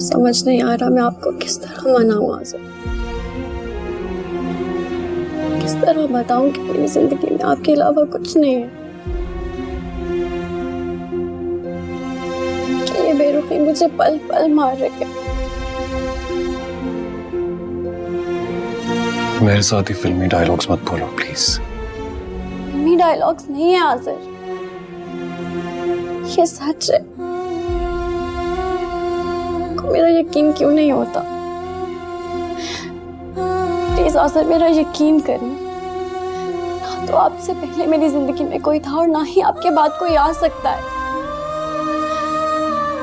समझ नहीं आ रहा मैं आपको किस तरह मनाऊं आज़िर। किस तरह बताऊं कि मेरी जिंदगी में आपके अलावा कुछ नहीं है, कि ये बेरुखी मुझे पल पल मार रही है। मेरे साथ ही फिल्मी डायलॉग्स मत बोलो प्लीज। फिल्मी डायलॉग्स नहीं है आज़िर, ये सच है। को मेरा यकीन क्यों नहीं होता? प्लीज आज़िर मेरा यकीन करिए। ना तो आपसे पहले मेरी जिंदगी में कोई था और ना ही आपके बाद कोई आ सकता है।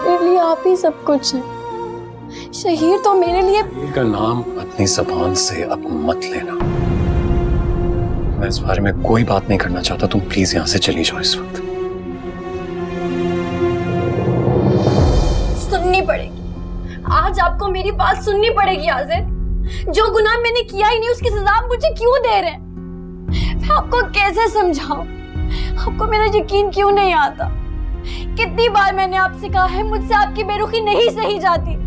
मेरे लिए आप ही सब कुछ हैं। शहीर तो मेरे लिए का नाम अपनी ज़बान से अब मत लेना। मैं इस बारे में कोई बात नहीं करना चाहता। तुम प्लीज यहाँ से चली जाओ इस वक्त। सुननी पड़ेगी, आज आपको मेरी बात सुननी पड़ेगी आज़िर। जो गुनाह मैंने किया ही नहीं उसकी सजा आप मुझे क्यों दे रहे हैं? मैं आपको कैसे समझाऊं? आपको मेरा यकीन क्यों नहीं आता? कितनी बार मैंने आपसे कहा है मुझसे आपकी बेरुखी नहीं सही जाती।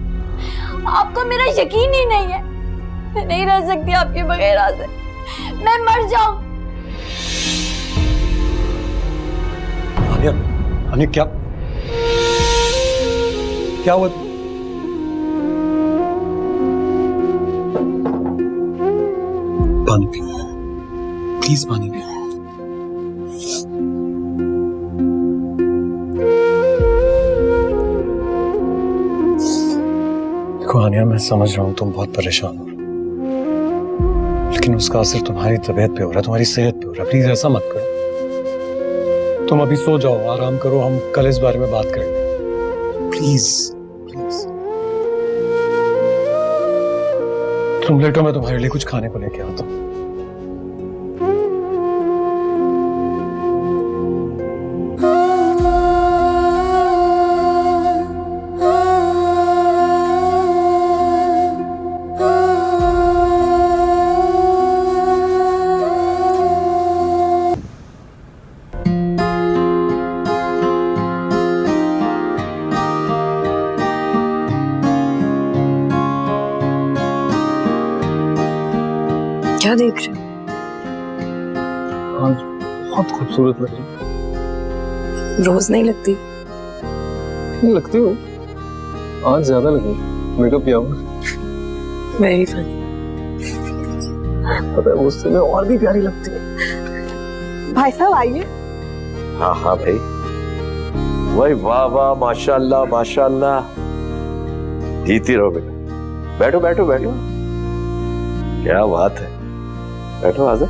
आपको मेरा यकीन ही नहीं है। मैं नहीं रह सकती आपके बगैर आज़िर, मैं मर जाऊं। आनिया, आनिया क्या हुआ? पानी पी, प्लीज पानी पी। देखो आनिया, मैं समझ रहा हूं तुम बहुत परेशान हो, लेकिन उसका असर तुम्हारी तबीयत पे हो रहा है, तुम्हारी सेहत पे हो रहा है। प्लीज ऐसा मत करो। तुम अभी सो जाओ, आराम करो, हम कल इस बारे में बात करेंगे। प्लीज प्लीज तुम लेटो, मैं तुम्हारे लिए कुछ खाने को लेके आता हूं। क्या देख रहे हो? आज बहुत खूबसूरत लग रही। रोज नहीं लगती। नहीं लगती हो, आज ज्यादा लगी। मेकअप किया हुआ। Very funny. पता है मुझसे मैं और भी प्यारी लगती है। भाई साहब आइए। हाँ हाँ भाई, वही वाह वाह, माशाल्लाह माशाल्लाह। जीती रहो बेटा। बैठो बैठो बैठो, क्या बात है। बैठो आजा।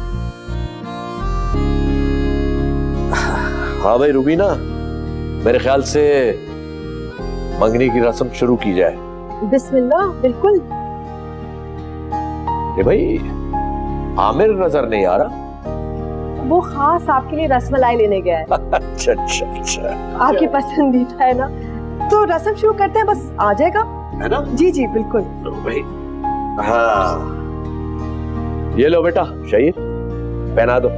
हाँ भाई रुबीना, मेरे ख्याल से मंगनी की रस्म शुरू की जाए। बिस्मिल्लाह। बिल्कुल। भाई आमिर नजर नहीं आ रहा। वो खास आपके लिए रसमलाई लेने गया है। अच्छा अच्छा अच्छा, आपकी पसंदीदा है ना, तो रस्म शुरू करते हैं, बस आ जाएगा। है ना? जी जी बिल्कुल। लो भाई। हाँ ये लो बेटा, शहीर पहना दो।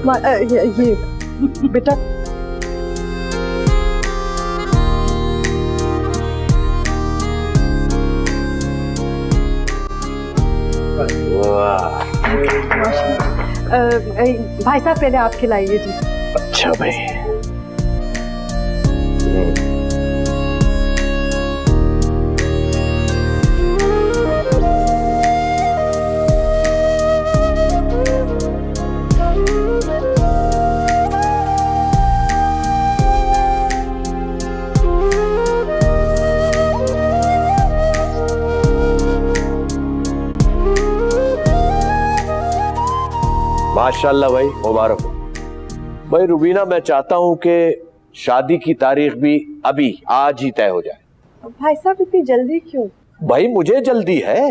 ये बेटा, वाह, भाई साहब पहले आप खिलाइए जी। अच्छा भाई। माशाल्लाह भाई, मुबारक हो भाई। रुबीना, मैं चाहता हूं कि शादी की तारीख भी अभी आज ही तय हो जाए। भाई साहब इतनी जल्दी क्यों? भाई मुझे जल्दी है।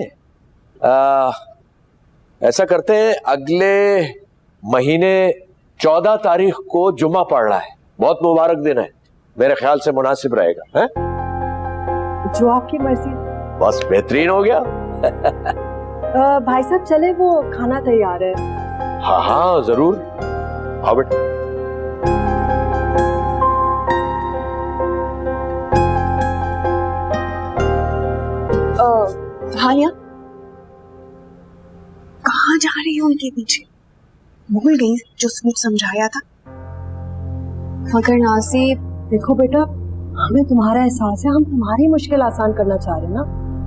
ऐसा करते हैं, अगले महीने 14 तारीख को जुम्मा पड़ रहा है, बहुत मुबारक दिन है, मेरे ख्याल से मुनासिब रहेगा। है जो आपकी मर्जी। बस बेहतरीन हो गया। भाई साहब चले, वो खाना तैयार है। हाँ हाँ जरूर, आओ बेटा। हानिया, कहाँ जा रही हो उनके पीछे? भूल गई जो सूट समझाया था? मगर नासिब, देखो बेटा, हमें तुम्हारा एहसास है, हम तुम्हारी मुश्किल आसान करना चाह रहे हैं ना,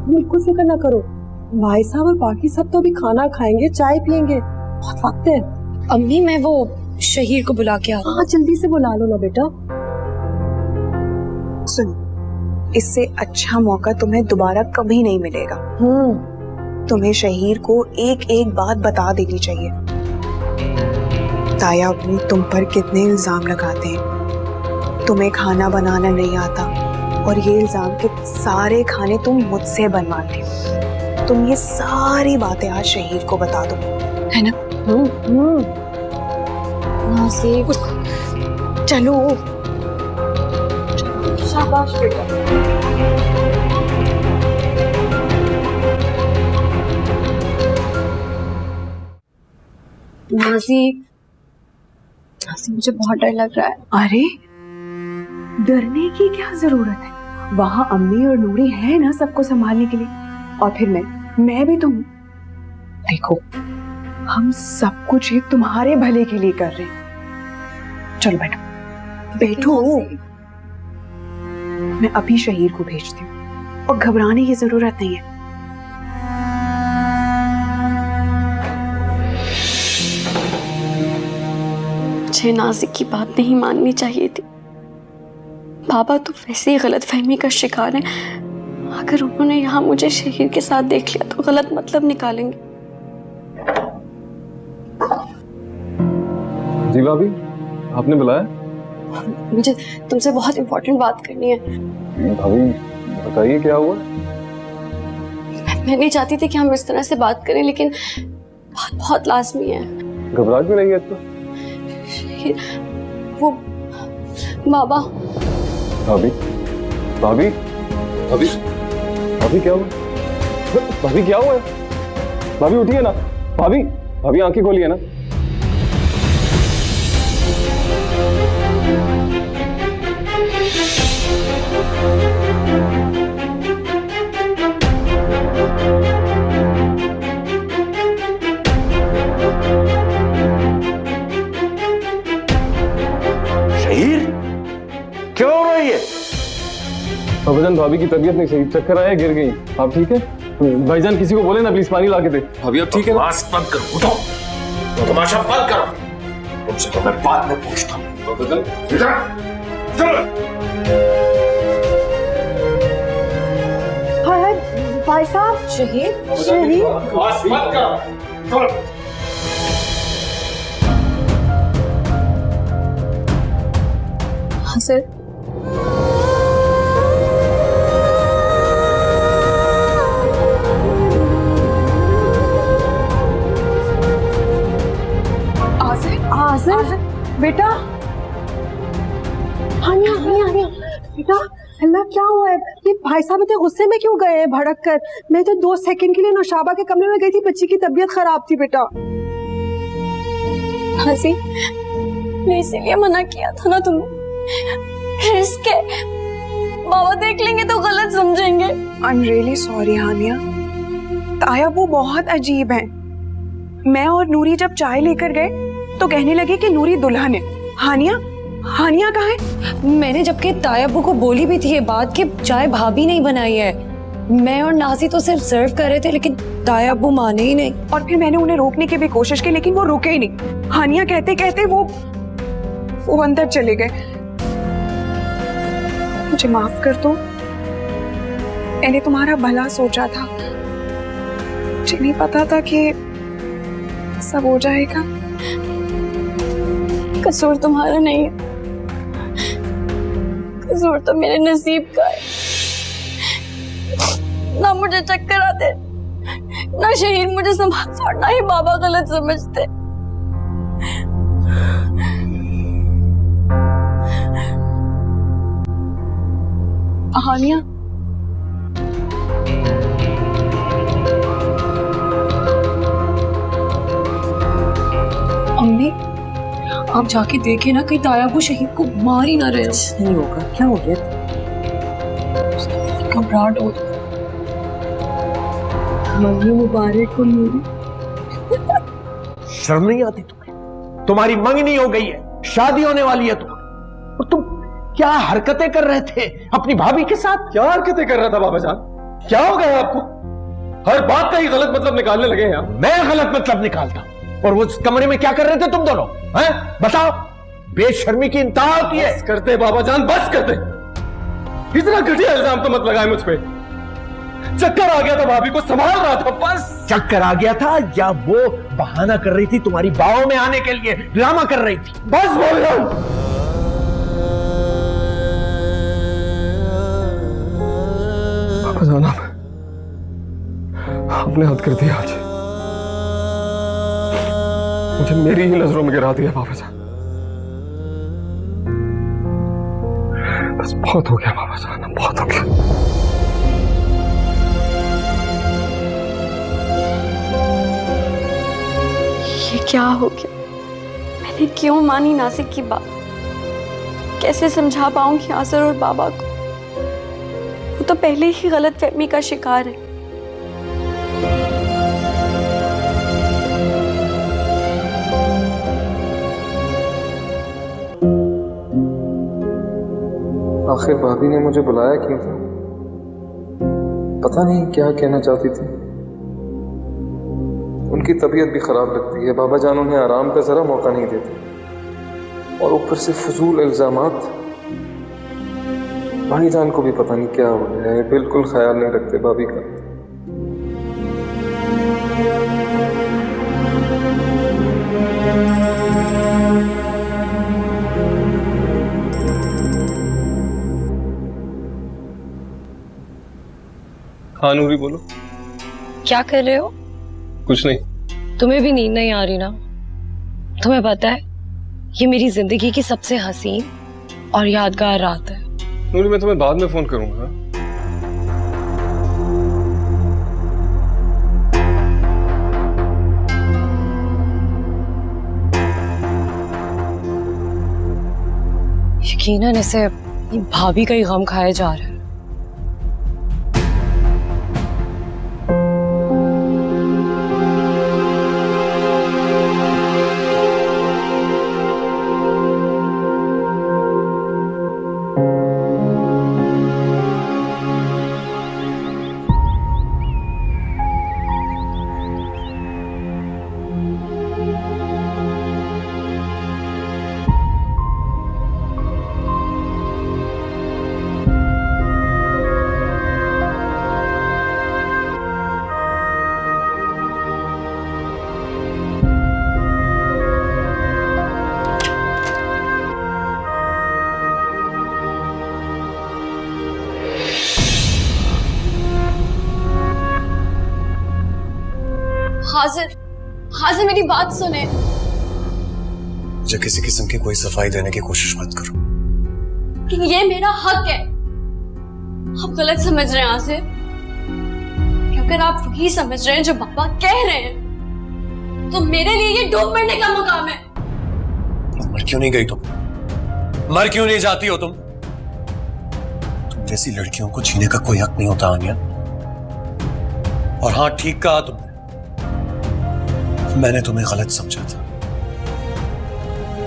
बिल्कुल फिक्र ना करो। भाई साहब और बाकी सब तो अभी खाना खाएंगे, चाय पियेंगे, बहुत वक्त है। अम्मी मैं वो शहीर को बुला के आता। हाँ जल्दी से बुला लो ना बेटा। सुन, इससे अच्छा मौका तुम्हें दोबारा कभी नहीं मिलेगा। तुम्हें शहीर को एक एक बात बता देनी चाहिए। ताया वो तुम पर कितने इल्जाम लगाते हैं, तुम्हें खाना बनाना नहीं आता, और ये इल्जाम के सारे खाने तुम मुझसे बनवाते हो। तुम ये सारी बातें आज शहीर को बता दो, है ना? नासिब चलो। शाबाश बेटा। नासिब, मुझे बहुत डर लग रहा है। अरे डरने की क्या जरूरत है, वहां अम्मी और नूरी है ना सबको संभालने के लिए, और फिर मैं भी तो हूं। देखो हम सब कुछ ये तुम्हारे भले के लिए कर रहे हैं। चलो बैठो बैठो, मैं अभी शहीर को भेजती हूँ, और घबराने की जरूरत नहीं है। मुझे नाज़िक की बात नहीं माननी चाहिए थी। बाबा तो वैसे ही गलतफहमी का शिकार है। अगर उन्होंने यहाँ मुझे शहीर के साथ देख लिया तो गलत मतलब निकालेंगे। जी भाभी, आपने बुलाया? मुझे तुमसे बहुत इंपॉर्टेंट बात करनी है। भाभी बताइए क्या हुआ? मैं नहीं चाहती थी कि हम इस तरह से बात करें, लेकिन बात बहुत लाजमी है। घबरा क्यों नहीं है तो? शहीर, वो बाबा। भाभी भाभी भाभी भाभी क्या हुआ? भाभी क्या हुआ? भाभी उठिए ना। भाभी भाभी आंखें खोलिए ना। शहीर क्यों हो रही है? भाईजान भाभी की तबीयत नहीं सही, चक्कर आया, गिर गई। आप ठीक है? भाईजान किसी को बोले ना प्लीज पानी ला के दे। भाभी आप ठीक है? बकवास बंद करो, उठो, तमाशा बंद करो। तुमसे तो मैं बाद में पूछता हूँ। हाय भाई साहब, शहीद शहीद। बकवास मत करो। हाँ सर। आज़िज़ बेटा, हानिया हानिया हानिया बेटा, अल्लाह क्या हुआ है? ये भाई साहब इतने गुस्से में क्यों गए हैं भड़क कर? मैं तो 2 सेकंड के लिए नौशाबा के कमरे में गई थी, बच्ची की तबीयत खराब थी बेटा। हंसी, मैं इसीलिए मना किया था ना तुम्हें। इसके बाबा देख लेंगे तो गलत समझेंगे। आई एम रियली सॉरी हानिया, ताया वो बहुत अजीब है। मैं और नूरी जब चाय लेकर गए तो कहने लगे कि नूरी दुल्हन है। हानिया, हानिया कहाँ है? मैंने जबकि तायाबू को बोली भी थी ये बात कि चाय भाभी नहीं बनाई है, मैं और नाजी तो सिर्फ सर्व कर रहे थे, लेकिन तायाबू माने ही नहीं। और फिर मैंने उन्हें रोकने की भी कोशिश की, लेकिन वो रुके ही नहीं। हानिया कहते कहते वो अंदर चले गए। मुझे माफ कर दो, मैंने तुम्हारा भला सोचा था, मुझे नहीं पता था कि सब हो जाएगा। कसूर तुम्हारा नहीं है, कसूर तो मेरे नसीब का है। ना मुझे चक्कर आते, ना शहीर मुझे संभालते, और ना ही बाबा गलत समझते। हानिया, आप जाके देखे ना कहीं ताया वो शहीद को मार ही ना रहे हो। नहीं होगा, क्या हो गया? घबराहट हो मंगी मुबारक हो नूरी। शर्म नहीं आती तुम्हें? तुम्हारी मंगनी हो गई है, शादी होने वाली है तुम्हारी, और तुम क्या हरकतें कर रहे थे अपनी भाभी के साथ? क्या हरकतें कर रहा था बाबा जान? क्या हो गया आपको? हर बात का ही गलत मतलब निकालने लगे हैं आप। मैं गलत मतलब निकालता हूं? और वो कमरे में क्या कर रहे थे तुम दोनों? हैं? बताओ। बेशर्मी की इंतहा होती है। बस करते बाबा जान, बस करते। इतना घटिया इल्जाम तो मत लगाए मुझ पे। चक्कर आ गया था, भाभी को संभाल रहा था, बस। चक्कर आ गया था या वो बहाना कर रही थी तुम्हारी बाहों में आने के लिए, ड्रामा कर रही थी? बस बोल रहा हूं। बाबा जान आपने हद कर दिया आज। मुझे मेरी ही नजरों में गिरा दिया बाबा जान। बस बहुत हो गया बाबा जान, बहुत हो गया। ये क्या हो गया? मैंने क्यों मानी नासिक की बात? कैसे समझा पाऊंगी आसर और बाबा को? वो तो पहले ही गलतफहमी का शिकार है। आखिर भाभी ने मुझे बुलाया क्यों था? पता नहीं क्या कहना चाहती थी। उनकी तबीयत भी खराब लगती है, बाबा जान उन्हें आराम का जरा मौका नहीं देते, और ऊपर से फजूल इल्जामात। भाई जान को भी पता नहीं क्या हो गया है, बिल्कुल ख्याल नहीं रखते भाभी का। हाँ नूरी बोलो। क्या कर रहे हो? कुछ नहीं। तुम्हें भी नींद नहीं आ रही ना? तुम्हें पता है ये मेरी जिंदगी की सबसे हसीन और यादगार रात है। नूरी मैं तुम्हें बाद में फोन करूंगा। यकीनन इसे भाभी का ही गम खाया जा रहा है। हाजिर मेरी बात सुने। मुझे किसी किस्म की कोई सफाई देने की कोशिश मत करो। ये मेरा हक है। आप गलत समझ रहे हैं हाजिर। अगर आप वही समझ रहे हैं जो बाबा कह रहे हैं, तो मेरे लिए ये डूब मरने का मुकाम है। मर क्यों नहीं गई तुम? मर क्यों नहीं जाती हो तुम? तुम जैसी लड़कियों को जीने का कोई हक नहीं होता आनिया। और हाँ, ठीक कहा तुमने, मैंने तुम्हें गलत समझा था,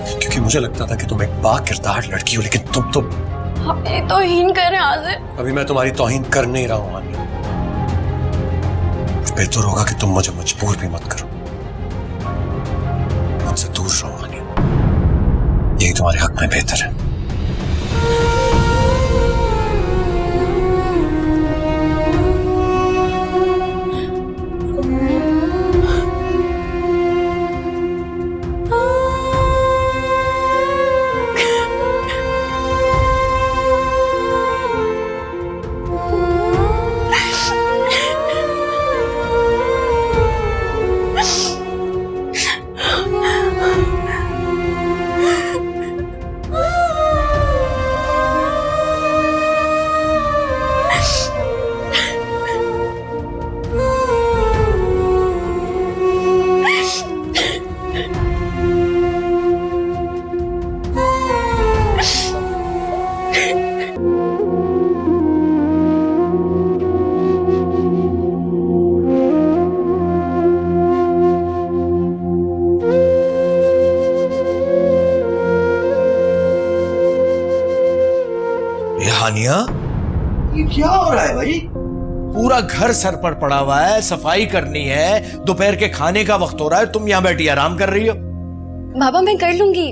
क्योंकि मुझे लगता था कि तुम एक बाकिरदार लड़की हो, लेकिन तुम तो आप मेरी तौहीन कर रहे हैं हाजिर। अभी मैं तुम्हारी तौहीन कर नहीं रहा हूं आनिया। बेहतर होगा कि तुम मुझे मजबूर भी मत करो, मुझसे दूर रहो आनिया, यही तुम्हारे हक में बेहतर है। हानिया, ये क्या हो रहा है भाई? पूरा घर सर पर पड़ा हुआ है, सफाई करनी है, दोपहर के खाने का वक्त हो रहा है, तुम यहाँ बैठी आराम कर रही हो। बाबा मैं कर लूंगी,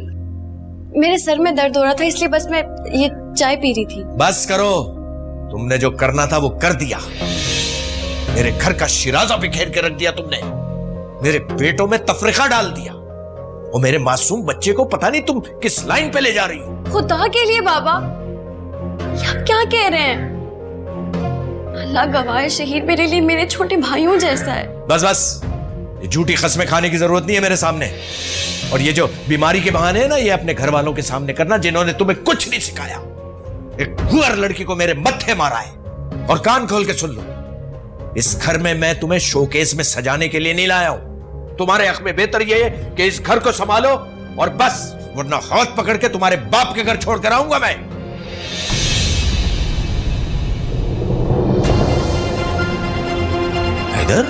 मेरे सर में दर्द हो रहा था इसलिए बस मैं ये चाय पी रही थी। बस करो, तुमने जो करना था वो कर दिया। मेरे घर का शिराजा बिखेर के रख दिया तुमने, मेरे पेटों में तफरीका डाल दिया, और मेरे मासूम बच्चे को पता नहीं तुम किस लाइन पे ले जा रही हो। खुदा के लिए बाबा, आप क्या कह रहे हैं? अल्लाह गवाह, शहीद मेरे लिए मेरे छोटे भाइयों जैसा है। बस बस, ये झूठी कस्में खाने की जरूरत नहीं है मेरे सामने। और ये जो बीमारी के बहाने है ना, ये अपने घर वालों के सामने करना जिन्होंने तुम्हें कुछ नहीं सिखाया। एक हुआर लड़की को मेरे मत्थे मारा है। और कान खोल के सुन लो, इस घर में मैं तुम्हें शोकेस में सजाने के लिए नहीं लाया हूं। तुम्हारे हक में बेहतर यह है कि इस घर को संभालो और बस, वरना हाथ पकड़ के तुम्हारे बाप के घर छोड़ कर आऊंगा मैं। हैदर,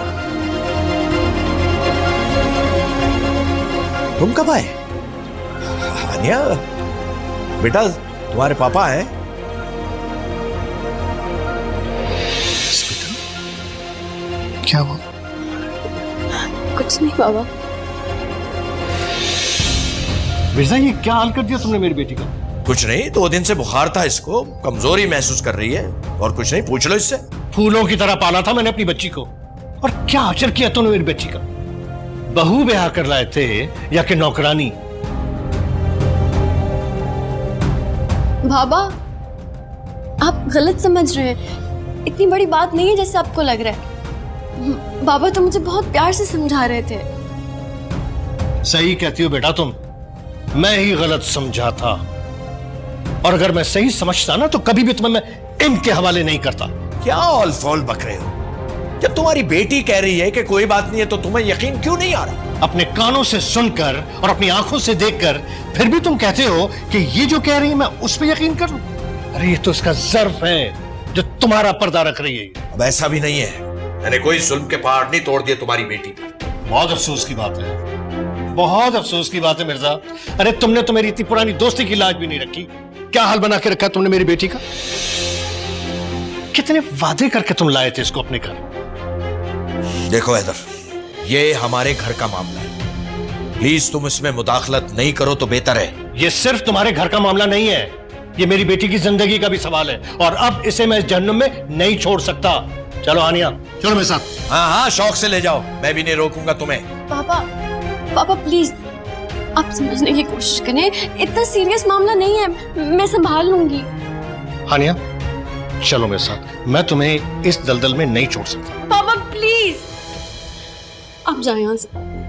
तुम कब आए? हानिया बेटा, तुम्हारे पापा हैं? क्या हुआ? कुछ नहीं बाबा। मिर्जा, ये क्या हाल कर दिया तुमने मेरी बेटी का? कुछ नहीं, 2 दिन से बुखार था इसको, कमजोरी महसूस कर रही है, और कुछ नहीं, पूछ लो इससे। फूलों की तरह पाला था मैंने अपनी बच्ची को, और क्या आचर किया तूने मेरी बच्ची का? बहू ब्याह कर लाए थे या कि नौकरानी? बाबा आप गलत समझ रहे हैं, इतनी बड़ी बात नहीं है जैसे आपको लग रहा है। बाबा तो मुझे बहुत प्यार से समझा रहे थे। सही कहती हो बेटा तुम, मैं ही गलत समझा था, और अगर मैं सही समझता ना तो कभी भी तुम्हें मैं इनके हवाले नहीं करता। क्या ऑल फॉल बक रहे हो? जब तुम्हारी बेटी कह रही है कि कोई बात नहीं है तो तुम्हें यकीन क्यों नहीं आ रहा? अपने कानों से सुनकर और अपनी आंखों से देखकर फिर भी तुम कहते हो कि ये जो कह रही है मैं उस पर यकीन करूं? अरे ये तो उसका ज़र्फ है जो तुम्हारा पर्दा रख रही है। अब ऐसा भी नहीं है, मैंने कोई जुल्म के पहाड़ नहीं तोड़ दिए तुम्हारी बेटी पर। बहुत अफसोस की बात है, बहुत अफसोस की बात है मिर्जा। अरे तुमने तो मेरी इतनी पुरानी दोस्ती की लाज भी नहीं रखी। क्या हाल बना के रखा तुमने मेरी बेटी का? कितने वादे करके तुम लाए थे इसको अपने घर। देखो हैदर, ये हमारे घर का मामला है, प्लीज तुम इसमें मुदाखलत नहीं करो तो बेहतर है। ये सिर्फ तुम्हारे घर का मामला नहीं है, ये मेरी बेटी की जिंदगी का भी सवाल है, और अब इसे मैं इस जहन्नुम में नहीं छोड़ सकता। चलो हानिया, चलो मेरे साथ। हाँ हाँ, शौक से ले जाओ, मैं भी नहीं रोकूंगा तुम्हें। पापा पापा प्लीज आप समझने की कोशिश करें, इतना सीरियस मामला नहीं है, मैं संभाल लूंगी। हानिया चलो मेरे साथ, मैं तुम्हें इस दलदल में नहीं छोड़ सकता। पापा प्लीज आप जाएं यहाँ से,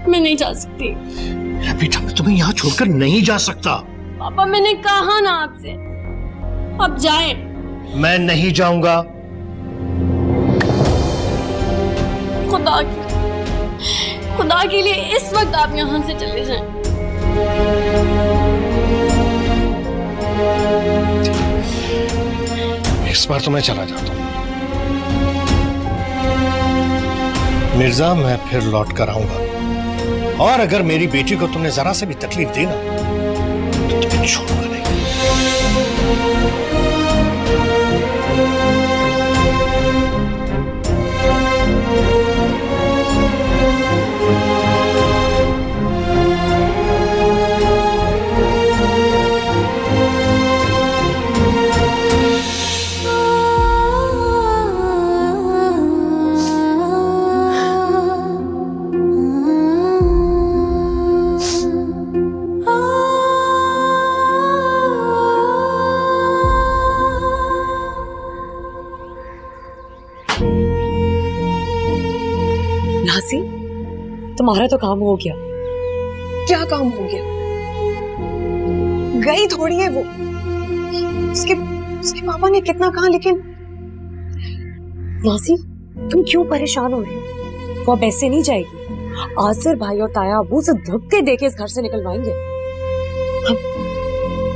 मैं नहीं जा सकती। बेटा मैं तुम्हें यहाँ छोड़कर नहीं जा सकता। पापा मैंने कहा ना आपसे, आप जाएं। मैं नहीं जाऊंगा। खुदा के लिए इस वक्त आप यहाँ से चले जाएं। इस बार तो मैं चला जाता हूँ मिर्जा, मैं फिर लौट कर आऊंगा, और अगर मेरी बेटी को तुमने जरा से भी तकलीफ दी ना तो तुम्हें छोड़ूंगा नहीं। नाज़ी, तुम्हारा तो काम हो गया। क्या काम हो गया? गई थोड़ी है वो, उसके पापा ने कितना कहा, लेकिन नाज़ी तुम क्यों परेशान हो रही हो? वो अब ऐसे नहीं जाएगी। आसिर भाई और ताया अबू से धक्के देके इस घर से निकलवाएंगे।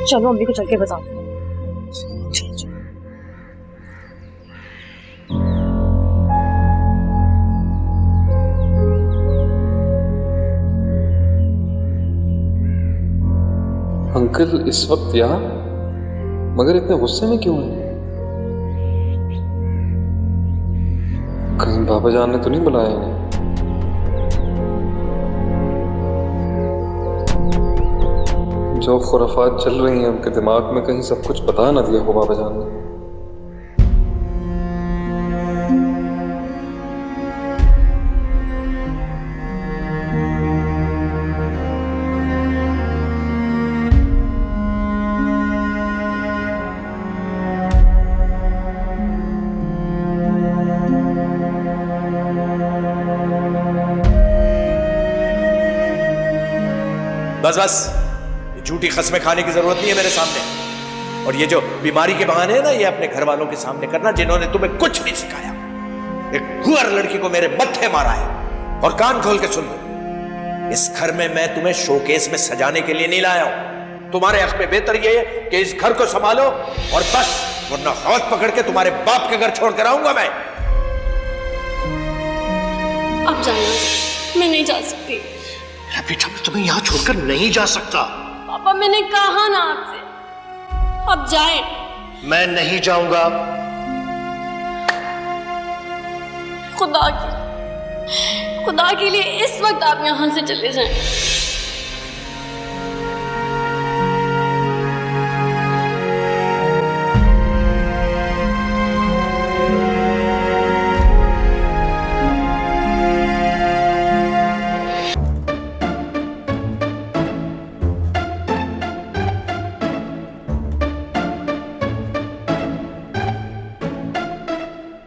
चलो अम्मी को चल के बताओ। अंकल इस वक्त यहाँ, मगर इतने गुस्से में क्यों हैं? कहीं बाबा जान ने तो नहीं बुलाया इन्हें? जो खुराफात चल रही हैं उनके दिमाग में कहीं सब कुछ बता ना दिया हो बाबा जान ने। बस बस, ये झूठी कस्में खाने की जरूरत नहीं है मेरे सामने। और ये जो बीमारी के बहाने है ना, ये अपने घर वालों के सामने करना, जिन्होंने तुम्हें कुछ नहीं सिखाया। एक हुआर लड़की को मेरे मत्थे मारा है। और कान खोल के सुन लो, इस घर में मैं तुम्हें शोकेस में सजाने के लिए नहीं लाया हूं। तुम्हारे हक में बेहतर ये है कि इस घर को संभालो और बस, वरना हाथ पकड़ के तुम्हारे बाप के घर छोड़ कर आऊंगा मैं। आप जाना, मैं नहीं जा सकती। बेटा, मैं तुम्हें यहां छोड़कर नहीं जा सकता। पापा, मैंने कहा ना आपसे, अब जाए। मैं नहीं जाऊंगा। खुदा के लिए इस वक्त आप यहां से चले जाएं।